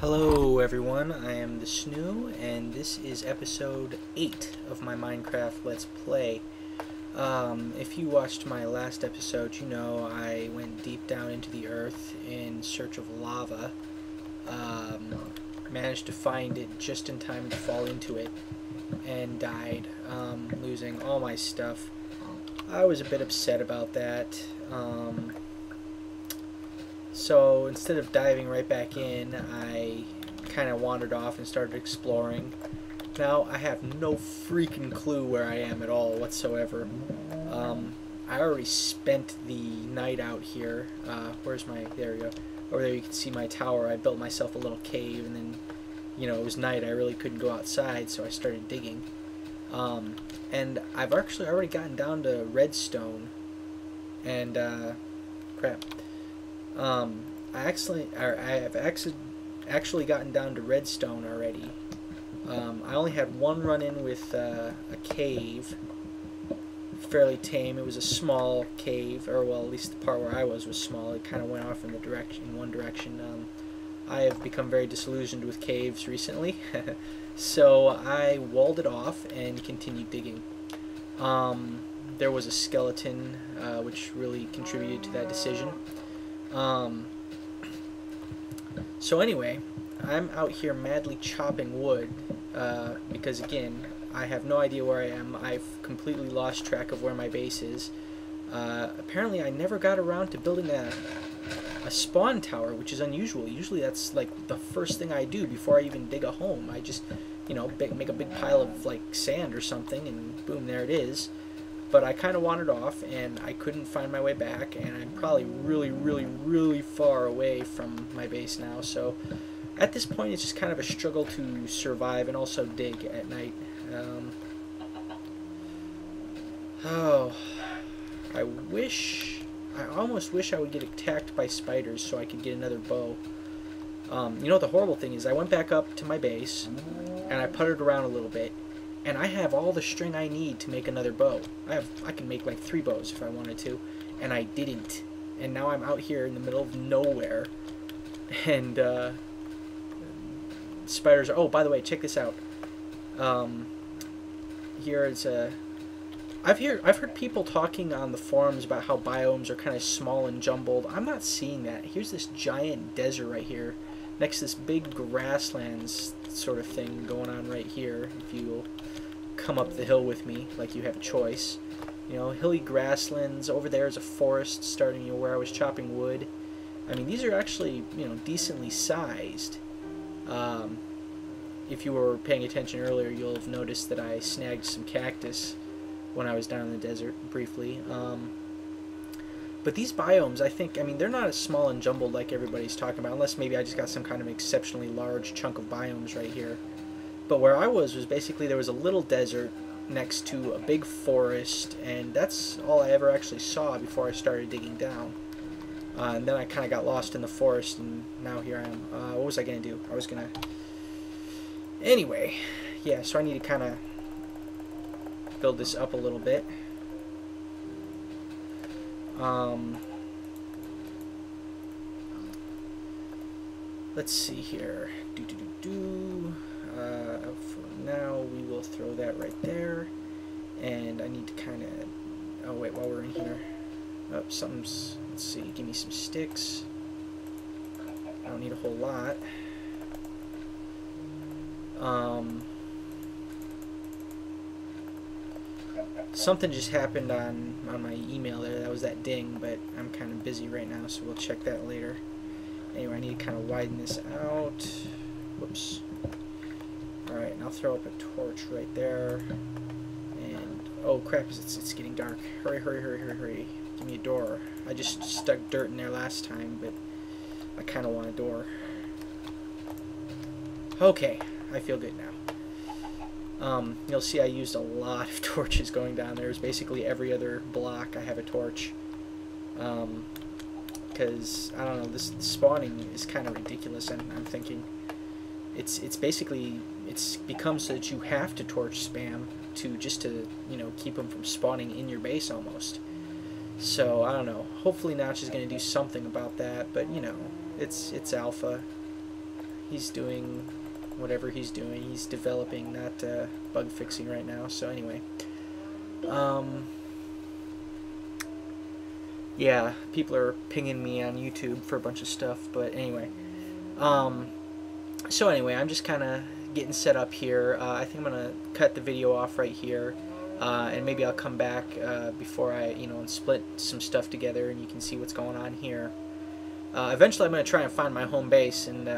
Hello everyone, I am the Snoo, and this is episode 8 of my Minecraft Let's Play. If you watched my last episode, you know I went deep down into the earth in search of lava. Managed to find it just in time to fall into it, and died, losing all my stuff. I was a bit upset about that. So instead of diving right back in, I kind of wandered off and started exploring. Now I have no freaking clue where I am at all whatsoever. I already spent the night out here. Where's my, there we go. Over there you can see my tower. I built myself a little cave, and then, you know, it was night. I really couldn't go outside, so I started digging. And I've actually already gotten down to redstone. And, crap. I've actually gotten down to redstone already. I only had one run-in with a cave, fairly tame. It was a small cave, or well, at least the part where I was small. It kind of went off in one direction. I have become very disillusioned with caves recently, so I walled it off and continued digging. There was a skeleton, which really contributed to that decision. So anyway, I'm out here madly chopping wood, because again, I have no idea where I am. I've completely lost track of where my base is. Apparently I never got around to building a spawn tower, which is unusual. Usually that's like the first thing I do before I even dig a home. I just, you know, make a big pile of like sand or something, and boom, there it is. But I kind of wandered off, and I couldn't find my way back, and I'm probably really far away from my base now. So at this point, it's just kind of a struggle to survive and also dig at night. Oh, I almost wish I would get attacked by spiders so I could get another bow. You know what the horrible thing is? I went back up to my base, and I puttered around a little bit. And I have all the string I need to make another bow. I can make like 3 bows if I wanted to, and I didn't. And now I'm out here in the middle of nowhere, and spiders are. Oh, by the way, check this out. Here is a. I've heard people talking on the forums about how biomes are kind of small and jumbled. I'm not seeing that. Here's this giant desert right here, next to this big grasslands sort of thing going on right here. If you come up the hill with me, like you have a choice. You know, hilly grasslands. Over there is a forest starting, you know, where I was chopping wood. I mean, these are actually, you know, decently sized. If you were paying attention earlier, you'll have noticed that I snagged some cactus when I was down in the desert briefly. But these biomes, I think, I mean, they're not as small and jumbled like everybody's talking about, unless maybe I just got some kind of exceptionally large chunk of biomes right here. But where I was basically there was a little desert next to a big forest, and that's all I ever actually saw before I started digging down. And then I kind of got lost in the forest, and now here I am. What was I going to do? I was going to... Anyway, yeah, so I need to kind of build this up a little bit. Let's see here. For now, we will throw that right there. And I need to kind of... Oh, wait, while we're in here. Oh, something's... Let's see, give me some sticks. I don't need a whole lot. Something just happened on my email there. That was that ding, but I'm kind of busy right now, so we'll check that later. Anyway, I need to kind of widen this out. Whoops. Alright, and I'll throw up a torch right there. And, oh crap, it's getting dark. Hurry. Give me a door. I just stuck dirt in there last time, but I kind of want a door. Okay, I feel good now. You'll see I used a lot of torches going down there. It's basically every other block I have a torch. Because, I don't know, this spawning is kind of ridiculous, and I'm thinking it's basically, it's become so that you have to torch spam just to, you know, keep them from spawning in your base almost. So, I don't know. Hopefully Notch is going to do something about that, but, you know, it's alpha. he's doing whatever he's doing. He's developing, not bug fixing right now. So anyway, yeah, people are pinging me on YouTube for a bunch of stuff. But anyway, so anyway, I'm just kind of getting set up here. I think I'm gonna cut the video off right here, and maybe I'll come back before I, and split some stuff together, and you can see what's going on here. Eventually, I'm gonna try and find my home base and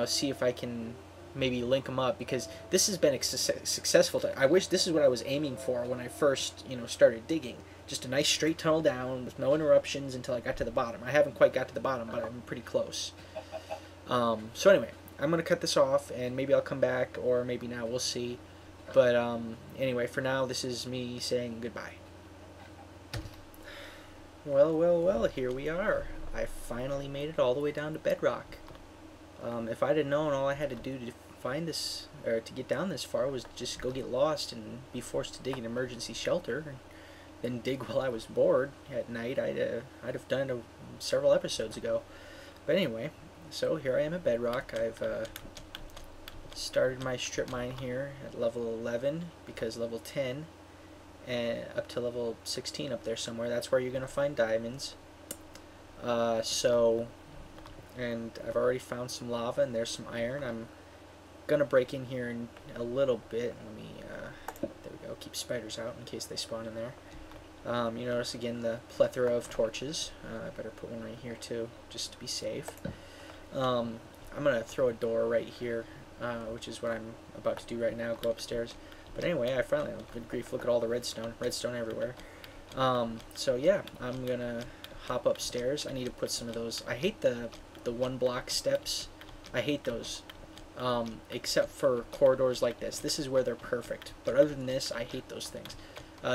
see if I can maybe link them up, because this has been successful. I wish this is what I was aiming for when I first started digging. Just a nice straight tunnel down with no interruptions until I got to the bottom. I haven't quite got to the bottom, but I'm pretty close. So anyway, I'm going to cut this off, and maybe I'll come back, or maybe not, we'll see. But anyway, for now, this is me saying goodbye. Well, here we are. I finally made it all the way down to bedrock. If I'd have known all I had to do to find this, or to get down this far, was just go get lost and be forced to dig an emergency shelter, and then dig while I was bored at night, I'd have done it several episodes ago. But anyway, so here I am at bedrock. I've started my strip mine here at level 11, because level 10 and up to level 16 up there somewhere, that's where you're going to find diamonds. And I've already found some lava, and there's some iron. I'm gonna break in here in a little bit. Let me, there we go, keep spiders out in case they spawn in there. You notice again the plethora of torches. I better put one right here too, just to be safe. I'm gonna throw a door right here, which is what I'm about to do right now, go upstairs. But anyway, I finally, good grief, look at all the redstone everywhere. So yeah, I'm gonna hop upstairs. I need to put some of those, I hate the 1 block steps. I hate those, except for corridors like this. This is where they're perfect, but other than this, I hate those things.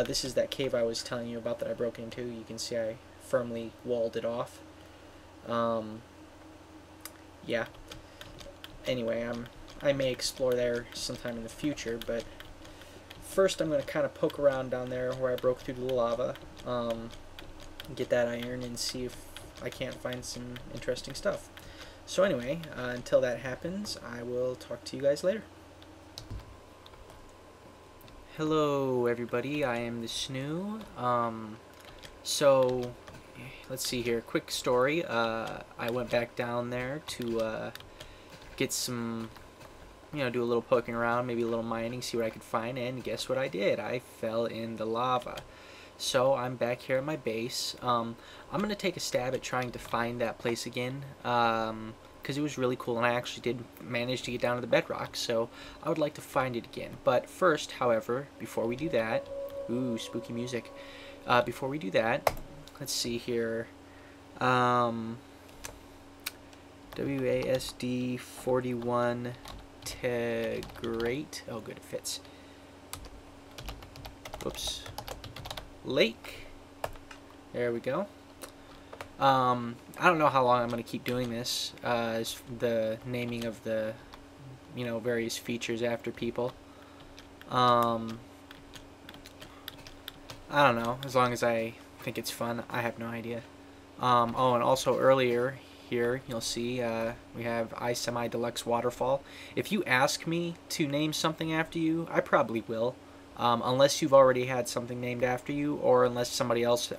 This is that cave I was telling you about that I broke into. You can see I firmly walled it off. Yeah. Anyway, I may explore there sometime in the future, but first I'm going to kind of poke around down there where I broke through the lava, get that iron, and see if I can't find some interesting stuff. So anyway, until that happens, I will talk to you guys later. Hello everybody, I am the Snoo. So let's see here, quick story. I went back down there to get some, do a little poking around, maybe a little mining, see what I could find, and guess what I did? I fell in the lava. So I'm back here at my base. I'm going to take a stab at trying to find that place again, because it was really cool, and I actually did manage to get down to the bedrock, so I would like to find it again. But first, however, before we do that, ooh, spooky music. Before we do that, let's see here. WASD 41 Tegrate. Oh, good, it fits. Whoops. Lake. There we go. I don't know how long I'm going to keep doing this, the naming of the, various features after people. I don't know, as long as I think it's fun. I have no idea. Oh, and also earlier here, you'll see we have iSemi Deluxe Waterfall. If you ask me to name something after you, I probably will. Unless you've already had something named after you, or unless somebody else,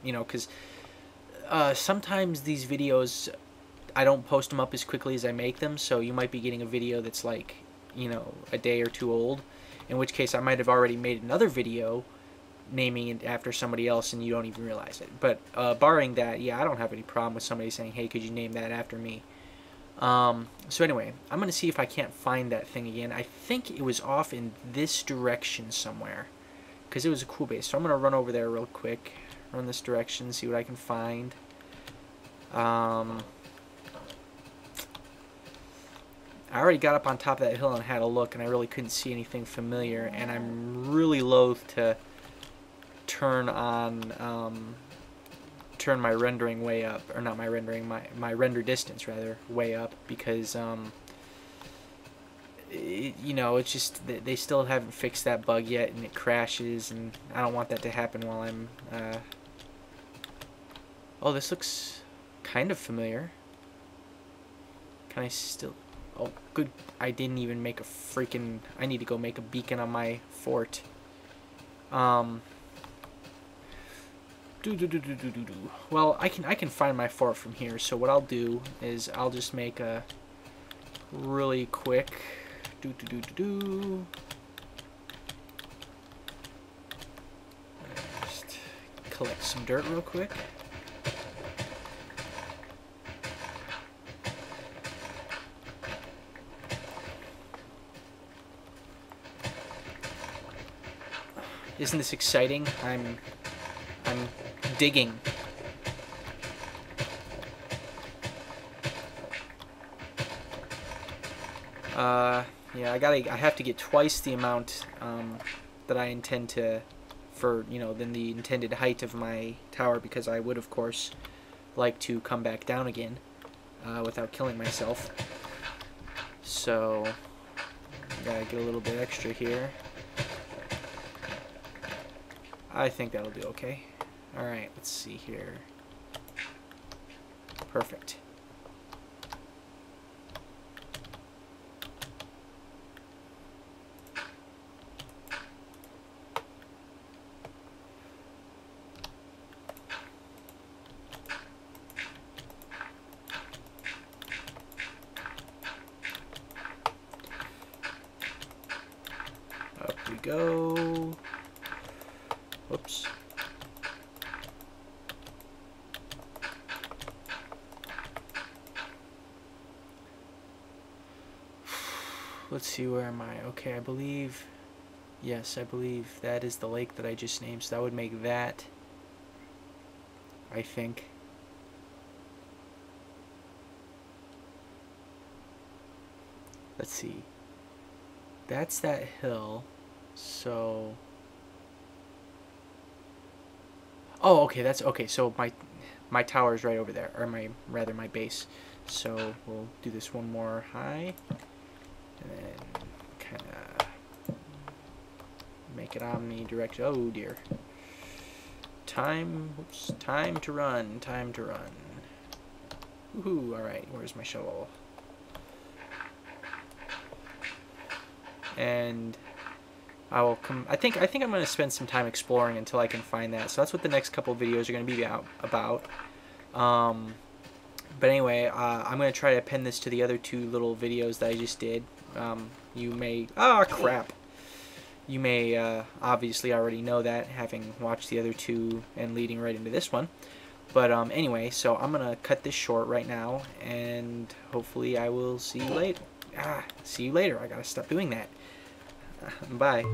because sometimes these videos, I don't post them up as quickly as I make them, so you might be getting a video that's like, a day or two old, in which case I might have already made another video naming it after somebody else and you don't even realize it. But barring that, yeah, I don't have any problem with somebody saying, hey, could you name that after me? So anyway, I'm going to see if I can't find that thing again. I think it was off in this direction somewhere, because it was a cool base. So I'm going to run over there real quick, run this direction, see what I can find. I already got up on top of that hill and had a look, and I really couldn't see anything familiar, and I'm really loath to turn on turn my rendering way up, or not my rendering, my render distance rather, way up, because it's just they still haven't fixed that bug yet, and it crashes, and I don't want that to happen while I'm oh, this looks kind of familiar. Can I still... Oh, good. I didn't even make a freaking... I need to go make a beacon on my fort. Well, I can find my fort from here, so what I'll do is I'll just make a really quick... Just collect some dirt real quick. Isn't this exciting? I'm digging. Yeah, I have to get twice the amount that I intend to, than the intended height of my tower, because I would, of course, like to come back down again without killing myself. So, gotta get a little bit extra here. I think that'll do okay. Alright, let's see here. Perfect. Up we go. Whoops. Let's see, where am I? Okay, I believe... Yes, I believe that is the lake that I just named, so that would make that... I think. Let's see. That's that hill, so... Oh, okay, that's... Okay, so my tower is right over there, or my base. So we'll do this one more high. And then kind of make it omnidirectional. Oh dear. Time to run. Time to run. Woohoo! All right, where's my shovel? And I will come. I think I'm going to spend some time exploring until I can find that. So that's what the next couple of videos are going to be about. But anyway, I'm going to try to append this to the other two little videos that I just did. You may... Ah, crap! You may obviously already know that, having watched the other two and leading right into this one. But anyway, so I'm going to cut this short right now, and hopefully I will see you later. See you later. I got to stop doing that. Bye.